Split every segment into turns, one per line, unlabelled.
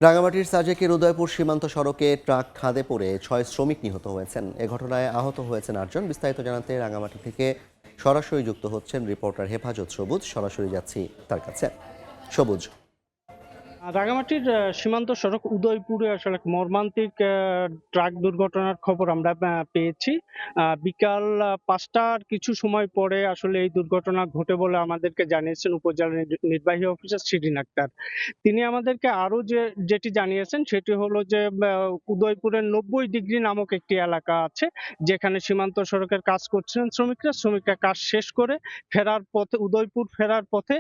রাঙামাটির সাজেকের উদয়পুর সীমান্ত সড়কে ট্রাক খাদে পড়ে ৬ শ্রমিক নিহত হয়েছেন। এ ঘটনায় আহত হয়েছেন ৮ জন। বিস্তারিত জানাতে রাঙামাটি থেকে সরাসরি যুক্ত হচ্ছেন রিপোর্টার হেফাজত সবুজ। সরাসরি যাচ্ছি তার কাছে। সবুজ,
রাঙামাটির সীমান্ত সড়ক উদয়পুরে আসলে এক মর্মান্তিক ট্রাক দুর্ঘটনার খবর আমরা পেয়েছি। বিকাল ৫টার কিছু সময় পরে আসলে এই দুর্ঘটনা ঘটে বলে আমাদেরকে জানিয়েছেন উপজেলা নির্বাহী অফিসার শিরিন আক্তার। তিনি আমাদেরকে আরো যেটি জানিয়েছেন সেটি হলো যে উদয়পুরের ৯০ ডিগ্রি নামক একটি এলাকা আছে, যেখানে সীমান্ত সড়কের কাজ করছিলেন শ্রমিকরা কাজ শেষ করে ফেরার পথে, উদয়পুর ফেরার পথে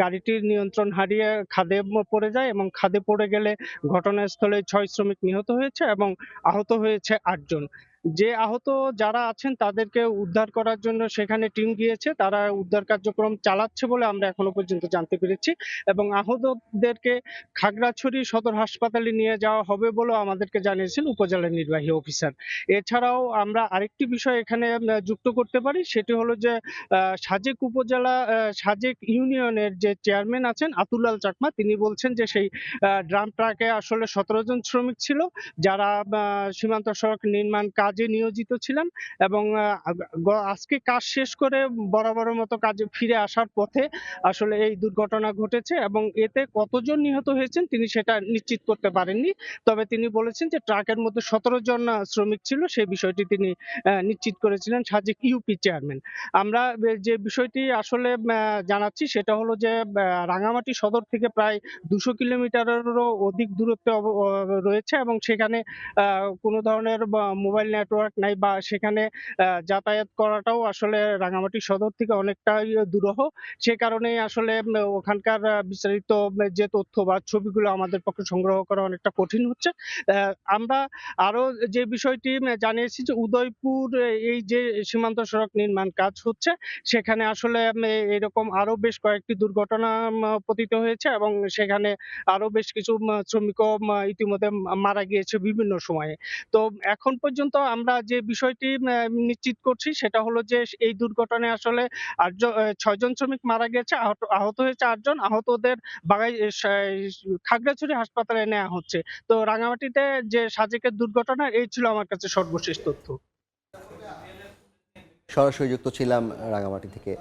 গাড়িটির নিয়ন্ত্রণ হারিয়ে খাদে পড়ে যায় এবং খাদে পড়ে গেলে ঘটনাস্থলে ৬ শ্রমিক নিহত হয়েছে এবং আহত হয়েছে ৮ জন। যে আহত যারা আছেন তাদেরকে উদ্ধার করার জন্য সেখানে টিম গিয়েছে, তারা উদ্ধার কার্যক্রম চালাচ্ছে বলে আমরা এখনো পর্যন্ত জানতে পেরেছি এবং আহতদেরকে খাগড়াছড়ি সদর হাসপাতালে নিয়ে যাওয়া হবে বলেও আমাদেরকে জানিয়েছেন উপজেলা নির্বাহী অফিসার। এছাড়াও আমরা আরেকটি বিষয় এখানে যুক্ত করতে পারি, সেটি হলো যে সাজেক উপজেলা সাজেক ইউনিয়নের যে চেয়ারম্যান আছেন আতুলাল চাকমা, তিনি বলছেন যে সেই ড্রাম ট্রাকে আসলে ১৭ জন শ্রমিক ছিল, যারা সীমান্ত সড়ক নির্মাণ কাজে নিয়োজিত ছিলেন এবং আজকে কাজ শেষ করে বরাবরের মতো কাজে ফিরে আসার পথে আসলে এই দুর্ঘটনা ঘটেছে এবং এতে কতজন নিহত হয়েছেন তিনি সেটা নিশ্চিত করতে পারেননি। তবে তিনি বলেছেন যে ট্রাকের মধ্যে ১৭ জন শ্রমিক ছিল, সেই বিষয়টি তিনি নিশ্চিত করেছিলেন সাজেক ইউপি চেয়ারম্যান। আমরা যে বিষয়টি আসলে জানাচ্ছি সেটা হলো যে রাঙামাটি সদর থেকে প্রায় ২০০ কিলোমিটারেরও অধিক দূরত্বে রয়েছে এবং সেখানে কোনো ধরনের মোবাইল নেটওয়ার্ক নাই বা সেখানে যাতায়াত করাটাও আসলে রাঙামাটি সদর থেকে অনেকটাই দুরূহ। সে কারণেই আসলে ওখানকার বিস্তারিত যে তথ্য বা ছবিগুলো আমাদের পক্ষে সংগ্রহ করা অনেকটা কঠিন হচ্ছে। আমরা আরো যে বিষয়টি জানিয়েছি যে উদয়পুর এই যে সীমান্ত সড়ক নির্মাণ কাজ হচ্ছে, সেখানে আসলে এরকম আরো বেশ কয়েকটি দুর্ঘটনা পতিত হয়েছে এবং সেখানে আরো বেশ কিছু শ্রমিকও ইতিমধ্যে মারা গিয়েছে বিভিন্ন সময়ে। তো এখন পর্যন্ত আমরা যে বিষয়টি নিশ্চিত করছি সেটা হলো যে এই দুর্ঘটনায় আসলে ৬ জন শ্রমিক মারা গেছে, আহত হয়েছে ৮ জন। আহতদের বাগাই খাগড়াছড়ি হাসপাতালে নেওয়া হচ্ছে। তো রাঙামাটিতে যে সাজেকের দুর্ঘটনা, এই ছিল আমার কাছে সর্বশেষ তথ্য।
সরাসরি যুক্ত ছিলাম রাঙামাটি থেকে।